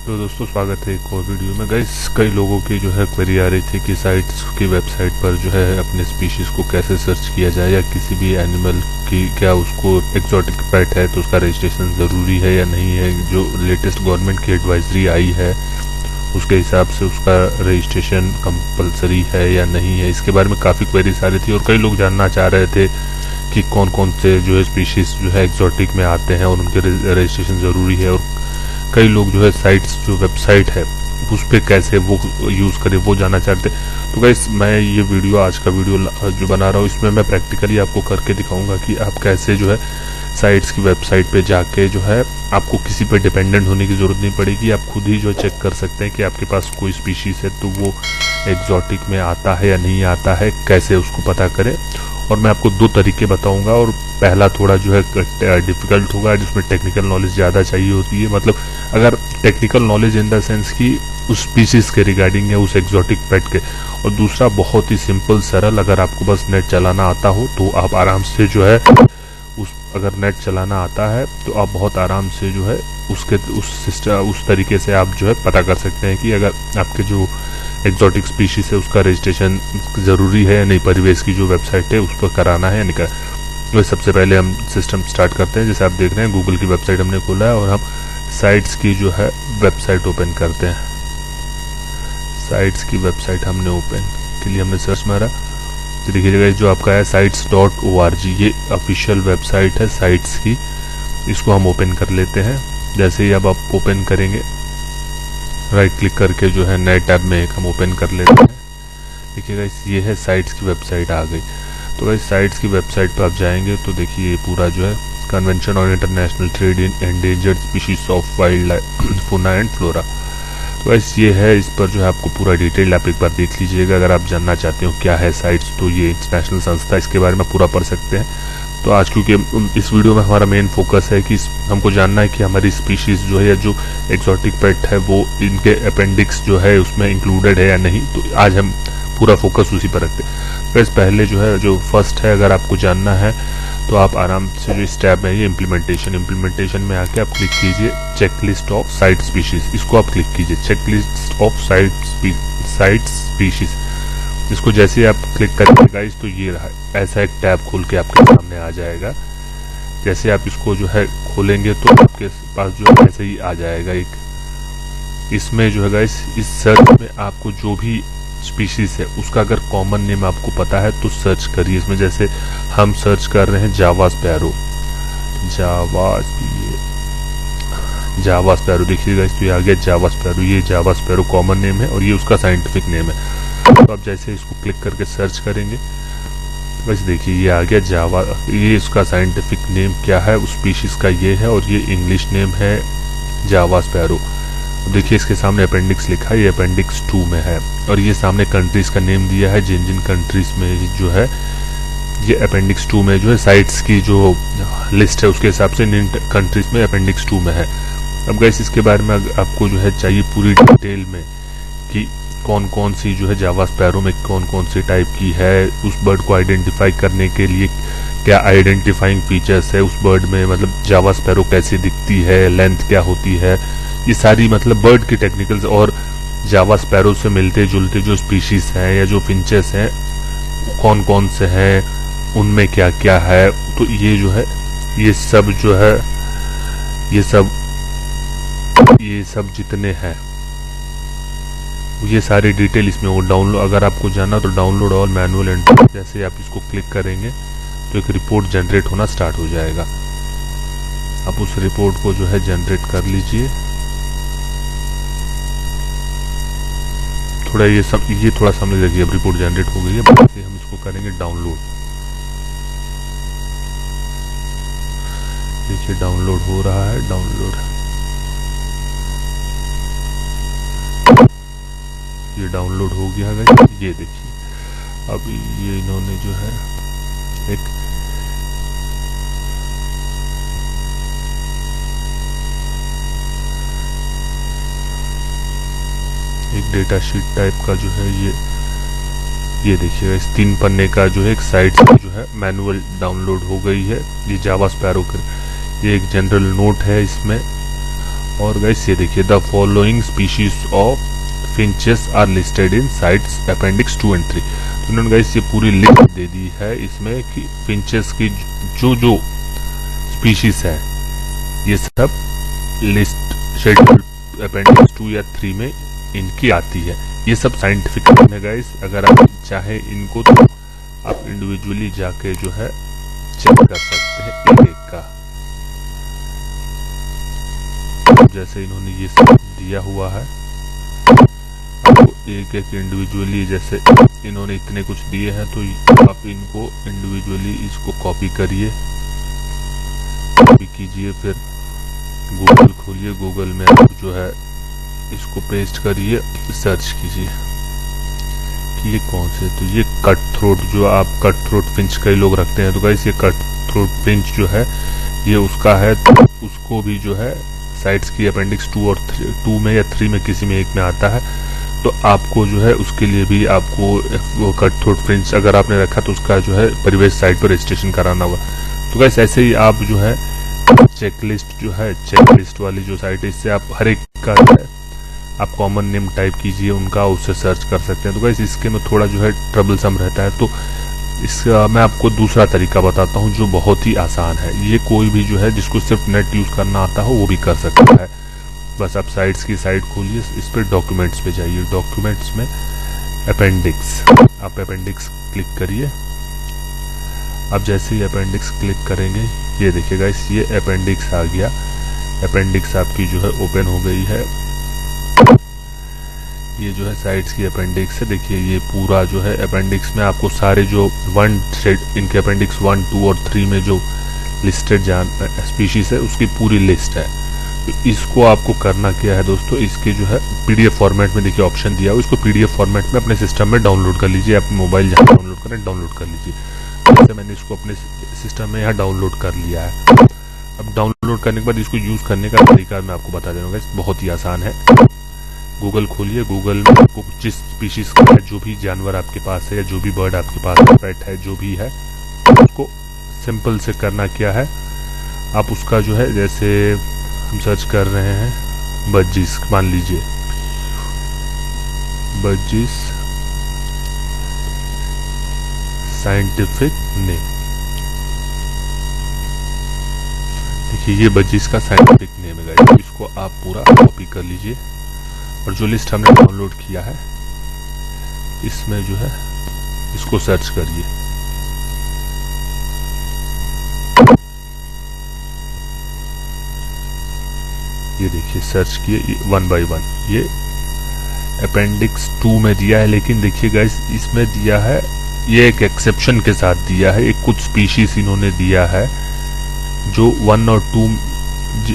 तो दोस्तों स्वागत है एक और वीडियो में। गाइस कई लोगों की जो है क्वेरी आ रही थी कि साइट्स की वेबसाइट पर जो है अपने स्पीशीज को कैसे सर्च किया जाए, या किसी भी एनिमल की क्या उसको एक्सोटिक पेट है तो उसका रजिस्ट्रेशन ज़रूरी है या नहीं है। जो लेटेस्ट गवर्नमेंट की एडवाइजरी आई है उसके हिसाब से उसका रजिस्ट्रेशन कंपलसरी है या नहीं है, इसके बारे में काफ़ी क्वेरीज आ रही थी। और कई लोग जानना चाह रहे थे कि कौन कौन से जो है स्पीशीज जो है एक्सोटिक में आते हैं और उनके रजिस्ट्रेशन ज़रूरी है। और कई लोग जो है साइट्स जो वेबसाइट है उस पर कैसे वो यूज़ करें वो जानना चाहते। तो गाइस मैं ये वीडियो आज का वीडियो जो बना रहा हूँ इसमें मैं प्रैक्टिकली आपको करके दिखाऊंगा कि आप कैसे जो है साइट्स की वेबसाइट पे जाके जो है आपको किसी पे डिपेंडेंट होने की ज़रूरत नहीं पड़ेगी। आप खुद ही जो चेक कर सकते हैं कि आपके पास कोई स्पीशीज़ है तो वो एक्सोटिक में आता है या नहीं आता है, कैसे उसको पता करें। और मैं आपको दो तरीके बताऊंगा, और पहला थोड़ा जो है डिफिकल्ट होगा जिसमें टेक्निकल नॉलेज ज़्यादा चाहिए होती है, मतलब अगर technical knowledge in the sense कि उस स्पीशीज़ के रिगार्डिंग या उस एक्सोटिक पेट के। और दूसरा बहुत ही सिंपल सरल, अगर आपको बस नेट चलाना आता हो तो आप आराम से जो है अगर नेट चलाना आता है तो आप बहुत आराम से जो है उस तरीके से आप जो है पता कर सकते हैं कि अगर आपके जो एक्सोटिक स्पीशीज है उसका रजिस्ट्रेशन ज़रूरी है या नहीं, परिवेश की जो वेबसाइट है उस पर कराना है या नहीं कराना। तो सबसे पहले हम सिस्टम स्टार्ट करते हैं। जैसे आप देख रहे हैं गूगल की वेबसाइट हमने खोला है और हम साइट्स की जो है वेबसाइट ओपन करते हैं। साइट्स की वेबसाइट हमने ओपन के लिए हमने सर्च मारा तो देखिएगा जो आपका है sites.org, ये ऑफिशियल वेबसाइट है साइट्स की। इसको हम ओपन कर लेते हैं। जैसे ही अब आप ओपन करेंगे राइट क्लिक करके जो है नए टैब में एक हम ओपन कर लेते हैं। देखिएगा ये है साइट्स की वेबसाइट आ गई। तो गाइस साइट्स की वेबसाइट पर आप जाएंगे तो देखिए ये पूरा जो है convention on international trade in endangered species of wild life fauna and flora. तो गाइस ये है, इस पर जो है आपको पूरा डिटेल आप एक बार देख लीजिएगा। अगर आप जानना चाहते हो क्या है साइट्स तो ये इंटरनेशनल संस्था, इसके बारे में पूरा पढ़ सकते हैं। तो आज क्योंकि इस वीडियो में हमारा मेन फोकस है कि हमको जानना है कि हमारी स्पीशीज जो है या जो एक्सोटिक पेट है वो इनके अपेंडिक्स जो है उसमें इंक्लूडेड है या नहीं, तो आज हम पूरा फोकस उसी पर रखते हैं। तो इस पहले जो है जो फर्स्ट है, अगर आपको जानना है तो आप आराम से जो इस टैब है ये इम्प्लीमेंटेशन में आके आप क्लिक कीजिए चेकलिस्ट ऑफ साइट स्पीशीज, इसको आप क्लिक कीजिए चेकलिस्ट ऑफ साइट स्पीशीज। इसको जैसे आप क्लिक करेंगे गाइस तो ये रहा, ऐसा एक टैब खोल के आपके सामने आ जाएगा। जैसे आप इसको जो है खोलेंगे तो आपके पास जो है ऐसे ही आ जाएगा एक। इसमें जो है गाइस इस सर्च में आपको जो भी स्पीशीज है उसका अगर कॉमन नेम आपको पता है तो सर्च करिए। इसमें जैसे हम सर्च कर रहे हैं जावा स्पैरो, जावा स्पैरो देखिएगा इस तो ये आ गया जावा स्पैरो। ये जावा स्पैरो कॉमन नेम है और ये उसका साइंटिफिक नेम है। तो आप जैसे इसको क्लिक करके सर्च करेंगे बस देखिए ये आ गया जावा, ये इसका साइंटिफिक नेम क्या है उस स्पीशीज का ये है, और ये इंग्लिश नेम है जावा स्पैरो। देखिए इसके सामने अपेंडिक्स लिखा है, ये अपेंडिक्स 2 में है। और ये सामने कंट्रीज का नेम दिया है, जिन जिन कंट्रीज में जो है ये अपेंडिक्स 2 में जो है साइट्स की जो लिस्ट है उसके हिसाब से इन कंट्रीज में अपेंडिक्स 2 में है। अब गाइस इसके बारे में आपको जो है चाहिए पूरी डिटेल में कि कौन कौन सी जो है जावा स्पैरो में कौन कौन सी टाइप की है, उस बर्ड को आइडेंटिफाई करने के लिए क्या आइडेंटिफाइंग फीचर्स है उस बर्ड में, मतलब जावा स्पैरो कैसी दिखती है, लेंथ क्या होती है, ये सारी मतलब बर्ड की टेक्निकल्स। और जावा स्पैरो से मिलते जुलते जो स्पीशीज हैं या जो फिंचेस हैं कौन कौन से हैं, उनमें क्या क्या है। तो ये जो है ये सब जो है ये सब जितने हैं ये सारी डिटेल इसमें वो डाउनलोड, अगर आपको जाना तो डाउनलोड और मैनुअल एंट्री, जैसे आप इसको क्लिक करेंगे तो एक रिपोर्ट जनरेट होना स्टार्ट हो जाएगा। आप उस रिपोर्ट को जो है जनरेट कर लीजिए। थोड़ा ये थोड़ा समझ लीजिए, अब रिपोर्ट जनरेट हो गई है। बाकी हम इसको करेंगे डाउनलोड। देखिए डाउनलोड हो रहा है, ये डाउनलोड हो गया है। ये देखिए अब ये इन्होंने जो है एक डेटा शीट टाइप का जो है ये देखिएगा इस 3 पन्ने का जो है एक साइट से जो है मैनुअल डाउनलोड हो गई है। ये जावा स्पैरो कर ये एक जनरल नोट है इसमें, और गाइस ये देखिए, the following species of finches are listed in CITES appendix 2 and 3। तो उन्होंने गाइस ये पूरी लिस्ट दे दी है इसमें कि फिंचेस की जो जो स्पीशीज है ये सब लिस्ट शेड्यूल अपेंडिक्स 2 या 3 में इनकी आती है। ये सब साइंटिफिक नेम है गाइस, अगर आप चाहे इनको तो आप इंडिविजुअली जाके जो है चेक कर सकते हैं एक एक का। जैसे इन्होंने ये सब दिया हुआ है आपको एक एक इंडिविजुअली, जैसे इन्होंने इतने कुछ दिए हैं तो आप इनको इंडिविजुअली इसको कॉपी करिए, कॉपी कीजिए, फिर गूगल खोलिए, गूगल में आप जो है इसको पेस्ट करिए, सर्च कीजिए कि ये कौन से। तो ये कट थ्रोट, जो आप कट थ्रोट फिंच कई लोग रखते हैं, तो गाइस ये कट थ्रोट फिंच जो है ये उसका है, तो उसको भी जो है साइट्स की अपेंडिक्स 2 और 2 में या 3 में किसी में एक में आता है। तो आपको जो है उसके लिए भी आपको वो कट थ्रोट फिंच अगर आपने रखा तो उसका जो है परिवेश साइट पर रजिस्ट्रेशन कराना होगा। तो गाइस ऐसे ही आप जो है चेकलिस्ट जो है, चेकलिस्ट वाली जो साइट है, इससे आप हर एक का जो है आप कॉमन नेम टाइप कीजिए उनका, उससे सर्च कर सकते हैं। तो गाइस इसके में थोड़ा जो है ट्रबलसम रहता है, तो इसका मैं आपको दूसरा तरीका बताता हूं जो बहुत ही आसान है। ये कोई भी जो है जिसको सिर्फ नेट यूज करना आता हो वो भी कर सकता है। बस आप साइट्स की साइट खोलिए, इस पर डॉक्यूमेंट्स पे जाइए, डॉक्यूमेंट्स में अपेंडिक्स, आप अपेंडिक्स क्लिक करिए। अब जैसे ही अपेंडिक्स क्लिक करेंगे ये देखिएगा ये अपेंडिक्स आ गया, अपेंडिक्स आपकी जो है ओपन हो गई है। ये जो है साइट्स की अपेंडिक्स है, देखिए ये पूरा जो है अपेंडिक्स में आपको सारे जो इनके अपेंडिक्स 1, 2 और 3 में जो लिस्टेड स्पीशीज है उसकी पूरी लिस्ट है। तो इसको आपको करना क्या है दोस्तों, इसके जो है पीडीएफ फॉर्मेट में देखिए ऑप्शन दिया हुआ, इसको पीडीएफ फॉर्मेट में अपने सिस्टम में डाउनलोड कर लीजिए। आप मोबाइल जहाँ डाउनलोड करें डाउनलोड कर लीजिए। जैसे मैंने इसको अपने सिस्टम में यहाँ डाउनलोड कर लिया है। अब डाउनलोड करने के बाद इसको यूज करने का तरीका मैं आपको बता दूंगा, बहुत ही आसान है। गूगल खोलिए, गूगल में आपको जिस स्पीशीज का है, जो भी जानवर आपके पास है या जो भी बर्ड आपके पास है, पेट है जो भी है, उसको सिंपल से करना क्या है, आप उसका जो है जैसे हम सर्च कर रहे हैं बज्जिस, मान लीजिए बज्जिस साइंटिफिक नेम, देखिए ये बज्जिस का साइंटिफिक नेम है। तो इसको आप पूरा कॉपी कर लीजिए और जो लिस्ट हमने डाउनलोड किया है इसमें जो है इसको सर्च करिए। ये देखिए सर्च किए 1 by 1, ये अपेंडिक्स 2 में दिया है, लेकिन देखिए गाइस इसमें दिया है, ये एक एक्सेप्शन के साथ दिया है, एक कुछ स्पीशीज इन्होंने दिया है जो 1 और 2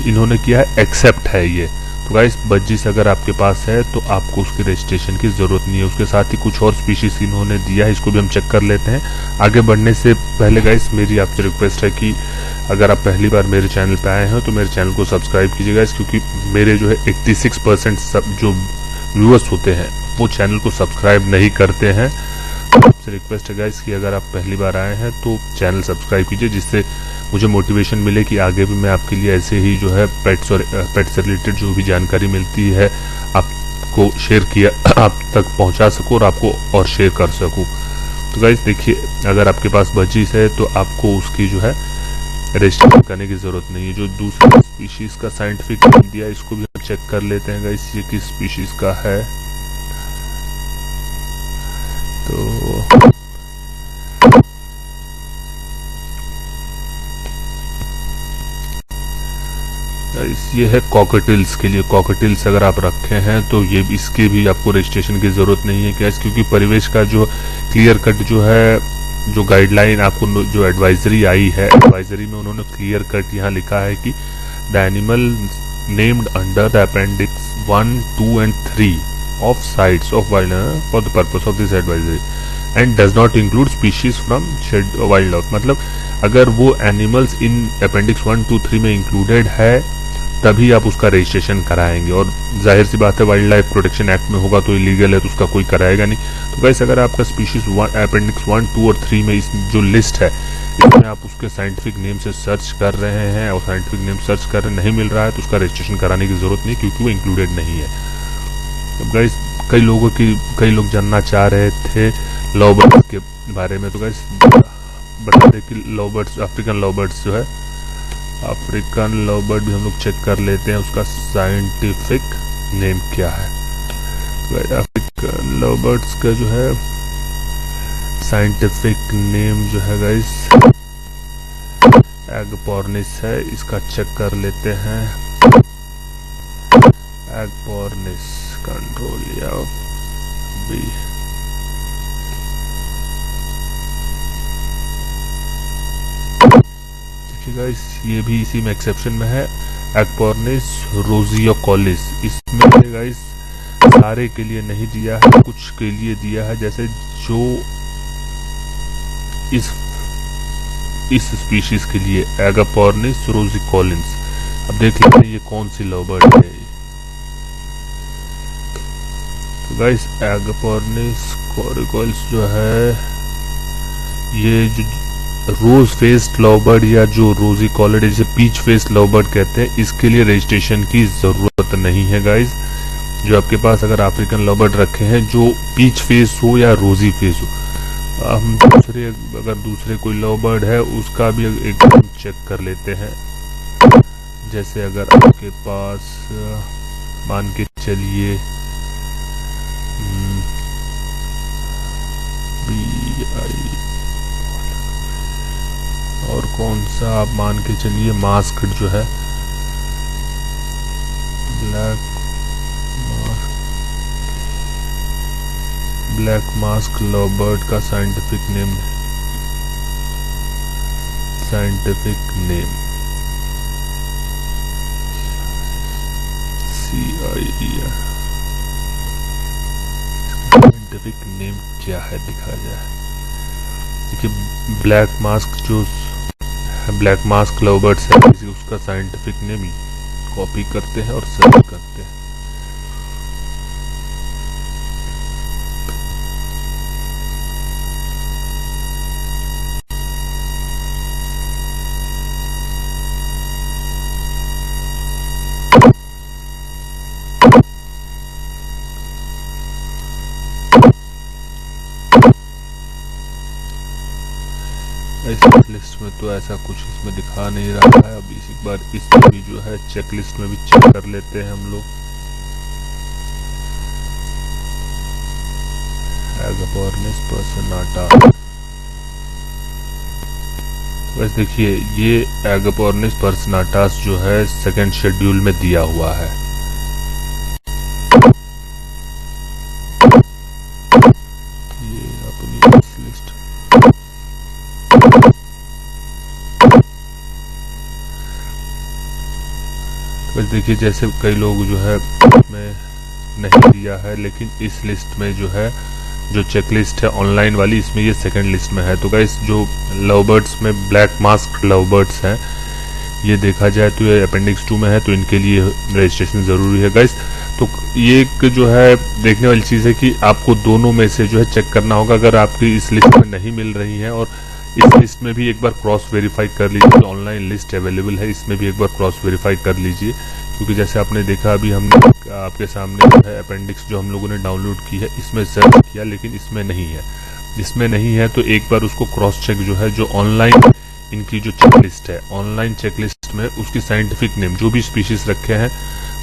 इन्होंने किया है एक्सेप्ट है ये। तो गाइस बज्जिस अगर आपके पास है तो आपको उसके रजिस्ट्रेशन की जरूरत नहीं है। उसके साथ ही कुछ और स्पीशीज इन्होंने दिया है, इसको भी हम चेक कर लेते हैं। आगे बढ़ने से पहले गाइस मेरी आपसे रिक्वेस्ट है कि अगर आप पहली बार मेरे चैनल पे आए हैं तो मेरे चैनल को सब्सक्राइब कीजिए गाइस, क्योंकि मेरे जो है 86% सब जो व्यूअर्स होते हैं वो चैनल को सब्सक्राइब नहीं करते हैं। आपसे रिक्वेस्ट है गाइस कि अगर आप पहली बार आए हैं तो चैनल सब्सक्राइब कीजिए, जिससे मुझे मोटिवेशन मिले कि आगे भी मैं आपके लिए ऐसे ही जो है पेट्स और पेट से रिलेटेड जो भी जानकारी मिलती है आपको शेयर किया, आप तक पहुंचा सकूं और आपको और शेयर कर सकूं। तो गाइस देखिए अगर आपके पास बज्जिस है तो आपको उसकी जो है रजिस्ट्रेशन करने की जरूरत नहीं है। जो दूसरी स्पीशीज का साइंटिफिक नेम दिया है इसको भी हम चेक कर लेते हैं गाइस, ये किस स्पीशीज का है। तो ये है कॉकटेल्स के लिए। कॉकटेल्स अगर आप रखे हैं तो ये इसके भी आपको रजिस्ट्रेशन की जरूरत नहीं है गैस, क्योंकि परिवेश का जो क्लियर कट जो है, जो गाइडलाइन आपको जो एडवाइजरी आई है, एडवाइजरी में उन्होंने क्लियर कट यहाँ लिखा है कि the animal named under the appendix 1, 2 and 3 of sites of wildlife for the purpose of this advisory and does not include species from wildlife। मतलब अगर वो एनिमल्स इन अपेंडिक्स 1, 2, 3 में इंक्लूडेड है तभी आप उसका रजिस्ट्रेशन कराएंगे। और जाहिर सी बात है वाइल्ड लाइफ प्रोटेक्शन एक्ट में होगा तो इलीगल है, तो उसका कोई कराएगा नहीं। तो गाइस अगर आपका स्पीशीज अपेंडिक्स 1, 2 और 3 में इस जो लिस्ट है इसमें आप उसके साइंटिफिक नेम से सर्च कर रहे हैं और साइंटिफिक नेम सर्च कर रहे नहीं मिल रहा है तो उसका रजिस्ट्रेशन कराने की जरूरत नहीं, क्योंकि वो इंक्लूडेड नहीं है। तो गाइस कई लोग जानना चाह रहे थे लवबर्ड्स के बारे में। तो गाइस बता दें कि लवबर्ड्स, अफ्रीकन लवबर्ड्स जो है, अफ्रीकन लवबर्ड भी हम लोग चेक कर लेते हैं उसका साइंटिफिक नेम क्या है। तो अफ्रीकन लवबर्ड्स का जो है साइंटिफिक नेम जो है गाइस एगपोर्निस है। इसका चेक कर लेते हैं। एगपोर्निस कंट्रोलिया बी। देखिए गाइस ये भी इसी में एक्सेप्शन में है, एगपोर्निस रोजियोकोलिस। इसमें गाइस सारे के लिए नहीं दिया है, कुछ के लिए दिया है, जैसे जो इस स्पीशीज के लिए एगपोर्निस रोजिकोलिस। अब देख लेते हैं ये कौन सी लवबर्ड है। तो गाइस एगपोर्निस कोरिकोलिस जो है ये जो रोज फेस्ड लवबर्ड या जो रोजिकोलिड जिसे पीच फेस्ड लवबर्ड कहते हैं, इसके लिए रजिस्ट्रेशन की जरूरत नहीं है गाइस। जो आपके पास अगर अफ्रीकन लवबर्ड रखे हैं जो पीच फेस हो या रोजी फेस हो, हम दूसरे कोई लवबर्ड है उसका भी एक चेक कर लेते हैं। जैसे अगर आपके पास मान के चलिए और कौन सा आप मान के चलिए मास्क जो है ब्लैक मास्क लवबर्ड का scientific name CIE scientific name क्या है दिखा जाए। देखिए ब्लैक मास्क लवबर्ड्स है, उसका साइंटिफिक नेम कॉपी करते हैं और सर्च करते हैं। इस लिस्ट में तो ऐसा कुछ इसमें दिखा नहीं रहा है। अब इसी बार इसमें भी जो है चेक लिस्ट में भी चेक कर लेते हैं हम लोग। एगपोर्निस पर्सनाटा, बस देखिए ये एगपोर्निस पर्सनाटास जो है सेकंड शेड्यूल में दिया हुआ है। ये अपनी लिस्ट बस देखिए जैसे कई लोग जो है में नहीं दिया है, लेकिन इस लिस्ट में जो है जो चेकलिस्ट है ऑनलाइन वाली, इसमें ये सेकंड लिस्ट में है। तो गाइस जो लवबर्ड्स में ब्लैक मास्क लवबर्ड्स हैं ये देखा जाए तो ये अपेंडिक्स 2 में है, तो इनके लिए रजिस्ट्रेशन जरूरी है गाइस। तो ये एक जो है देखने वाली चीज है कि आपको दोनों में से जो है चेक करना होगा। अगर आपकी इस लिस्ट में नहीं मिल रही है और इस लिस्ट में भी एक बार क्रॉस वेरीफाई कर लीजिए, जो ऑनलाइन लिस्ट अवेलेबल है इसमें भी एक बार क्रॉस वेरीफाई कर लीजिए, क्योंकि जैसे आपने देखा अभी हमने आपके सामने जो है अपेंडिक्स जो हम लोगों ने डाउनलोड की है इसमें सर्च किया लेकिन इसमें नहीं है। इसमें नहीं है तो एक बार उसको क्रॉस चेक जो है जो ऑनलाइन इनकी जो चेकलिस्ट है, ऑनलाइन चेकलिस्ट में उसकी साइंटिफिक नेम जो भी स्पीशीज रखे हैं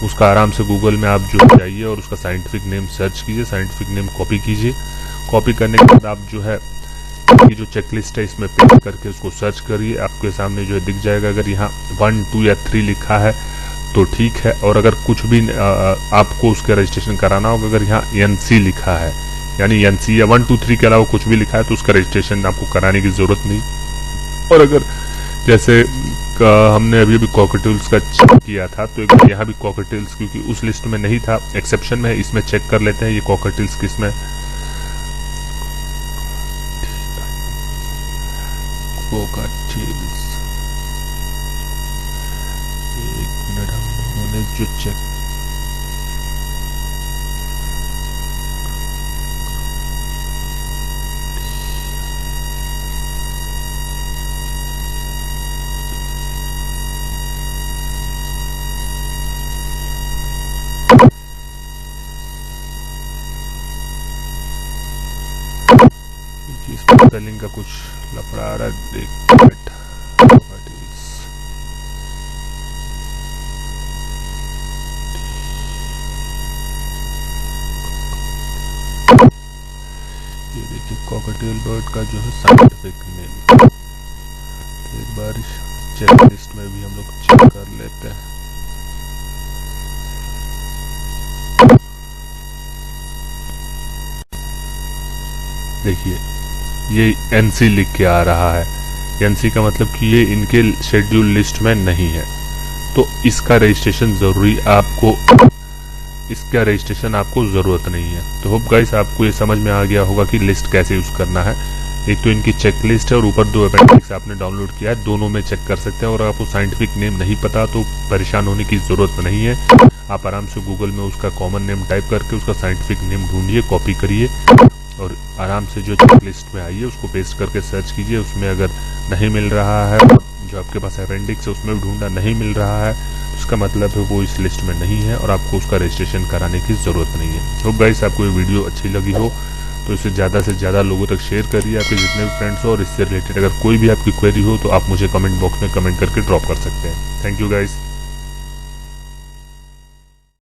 उसका आराम से गूगल में आप जो जाइए और उसका साइंटिफिक नेम सर्च कीजिए, साइंटिफिक नेम कॉपी कीजिए। कॉपी करने के बाद आप जो है ये जो चेकलिस्ट है इसमें पेस्ट करके उसको सर्च करिए, आपके सामने जो है दिख जाएगा। अगर यहाँ 1, 2 या 3 लिखा है तो ठीक है, और अगर कुछ भी आपको उसका रजिस्ट्रेशन कराना होगा, अगर यहाँ NC लिखा है यानी NC या 1, 2, 3 के अलावा कुछ भी लिखा है तो उसका रजिस्ट्रेशन आपको कराने की जरूरत नहीं। और अगर जैसे हमने अभी कॉकटेल्स का चेक किया था तो एक यहाँ भी कॉकटेल्स क्योंकि उस लिस्ट में नहीं था, एक्सेप्शन में है, इसमें चेक कर लेते हैं ये कॉकटेल्स किसमें। कॉकटेल्स एक मिनट हम जो चेक स्पेलिंग का कुछ लफड़ा आ रहा है, देख ये देखिए कॉकटेल बर्ड का जो है साइंटिफिक नेम। एक बार चेक लिस्ट में भी हम लोग चेक कर लेते हैं। देखिए ये एनसी लिख के आ रहा है। एनसी का मतलब कि ये इनके शेड्यूल लिस्ट में नहीं है, तो इसका रजिस्ट्रेशन आपको जरूरत नहीं है। तो होप गाइस आपको ये समझ में आ गया होगा कि लिस्ट कैसे यूज करना है। एक तो इनकी चेक लिस्ट है और ऊपर 2 अपेंडिक्स आपने डाउनलोड किया है, दोनों में चेक कर सकते हैं। और आपको साइंटिफिक नेम नहीं पता तो परेशान होने की जरूरत नहीं है। आप आराम से गूगल में उसका कॉमन नेम टाइप करके उसका साइंटिफिक नेम ढूंढिए, कॉपी करिए और आराम से जो चेक लिस्ट में आइए उसको पेस्ट करके सर्च कीजिए। उसमें अगर नहीं मिल रहा है, जो आपके पास अपेंडिक्स है उसमें ढूंढा नहीं मिल रहा है, उसका मतलब है वो इस लिस्ट में नहीं है और आपको उसका रजिस्ट्रेशन कराने की जरूरत नहीं है। होप गाइस आपको ये वीडियो अच्छी लगी हो तो इसे ज़्यादा से ज़्यादा लोगों तक शेयर करिए, आपके जितने भी फ्रेंड्स हो। और इससे रिलेटेड अगर कोई भी आपकी क्वेरी हो तो आप मुझे कमेंट बॉक्स में कमेंट करके ड्रॉप कर सकते हैं। Thank you guys.